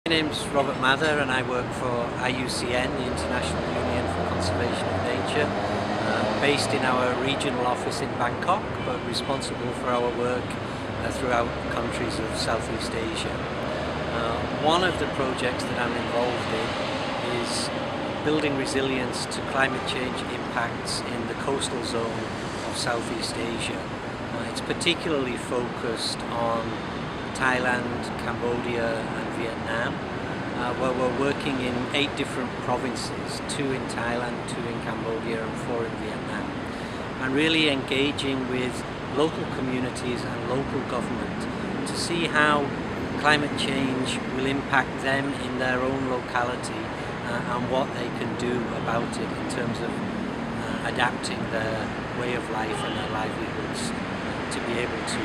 My name's Robert Mather and I work for IUCN, the International Union for Conservation of Nature, based in our regional office in Bangkok, but responsible for our work throughout countries of Southeast Asia. One of the projects that I'm involved in is building resilience to climate change impacts in the coastal zone of Southeast Asia. It's particularly focused on Thailand, Cambodia and Vietnam, where we're working in 8 different provinces, 2 in Thailand, 2 in Cambodia and 4 in Vietnam, and really engaging with local communities and local government to see how climate change will impact them in their own locality and what they can do about it in terms of adapting their way of life and their livelihoods to be able to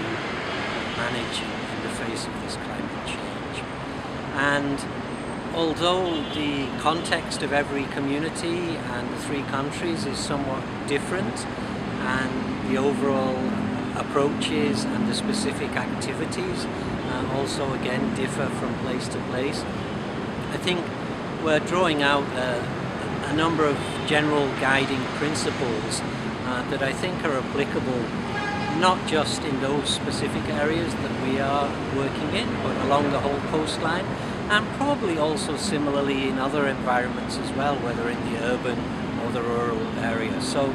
manage in the face of this climate change. And although the context of every community and the 3 countries is somewhat different, and the overall approaches and the specific activities also again differ from place to place, I think we're drawing out a number of general guiding principles that I think are applicable not just in those specific areas that we are working in, but along the whole coastline, and probably also similarly in other environments as well, whether in the urban or the rural areas. So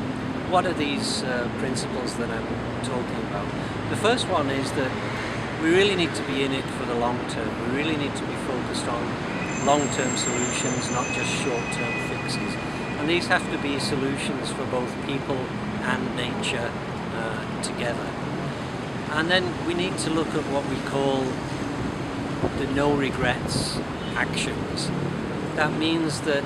what are these principles that I'm talking about? The first one is that we really need to be in it for the long term. We really need to be focused on long-term solutions, not just short-term fixes. And these have to be solutions for both people and nature together. And then we need to look at what we call the no regrets actions. That means that,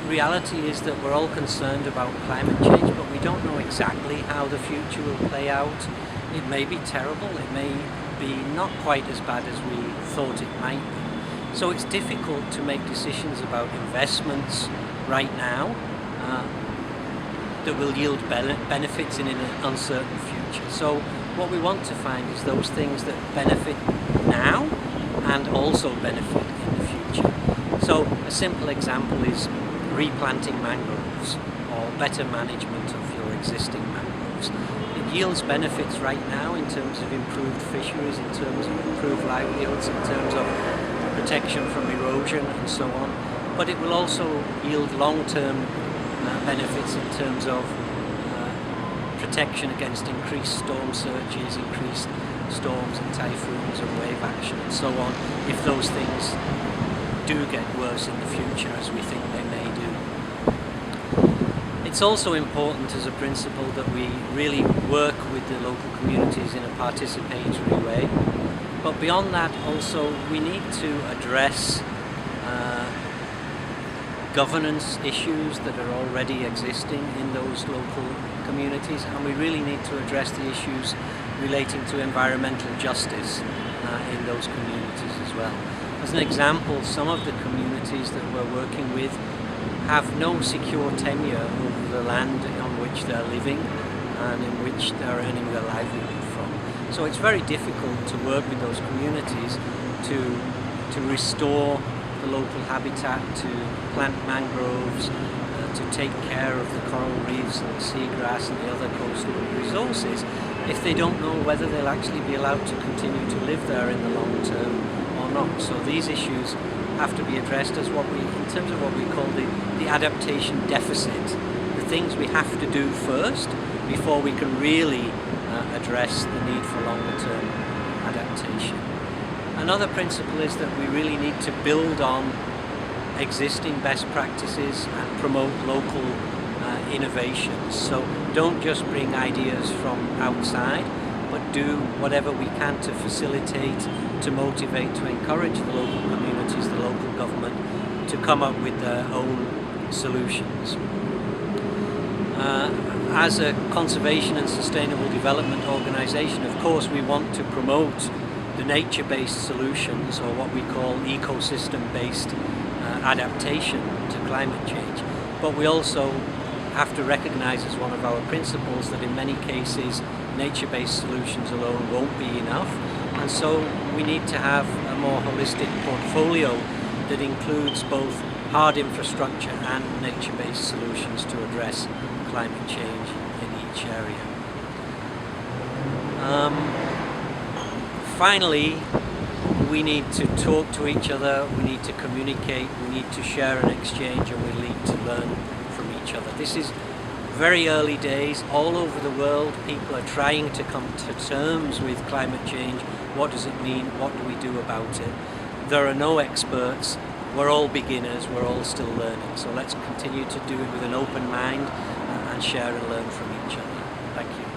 reality is that we're all concerned about climate change, but we don't know exactly how the future will play out. It may be terrible, it may be not quite as bad as we thought it might be. So it's difficult to make decisions about investments right now that will yield benefits in an uncertain future. So what we want to find is those things that benefit now and also benefit in the future. So a simple example is replanting mangroves or better management of your existing mangroves. It yields benefits right now in terms of improved fisheries, in terms of improved livelihoods, in terms of protection from erosion and so on, but it will also yield long-term benefits in terms of protection against increased storm surges, increased storms and typhoons and wave action and so on, if those things do get worse in the future, as we think they may do. It's also important as a principle that we really work with the local communities in a participatory way, but beyond that also we need to address governance issues that are already existing in those local communities, and we really need to address the issues relating to environmental justice in those communities as well. As an example, some of the communities that we're working with have no secure tenure over the land on which they're living and in which they're earning their livelihood from. So it's very difficult to work with those communities to restore the local habitat, to plant mangroves, to take care of the coral reefs and the seagrass and the other coastal resources if they don't know whether they'll actually be allowed to continue to live there in the long term or not. So these issues have to be addressed as in terms of what we call the adaptation deficit, the things we have to do first before we can really address the need for longer term adaptation. Another principle is that we really need to build on existing best practices and promote local innovations. So don't just bring ideas from outside, but do whatever we can to facilitate, to motivate, to encourage the local communities, the local government to come up with their own solutions. As a conservation and sustainable development organization, of course we want to promote the nature-based solutions, or what we call ecosystem-based adaptation to climate change. But we also have to recognize as one of our principles that in many cases nature-based solutions alone won't be enough, and so we need to have a more holistic portfolio that includes both hard infrastructure and nature-based solutions to address climate change in each area. Finally, we need to talk to each other, we need to communicate, we need to share and exchange, and we need to learn from each other. This is very early days. All over the world, people are trying to come to terms with climate change. What does it mean? What do we do about it? There are no experts. We're all beginners. We're all still learning. So let's continue to do it with an open mind and share and learn from each other. Thank you.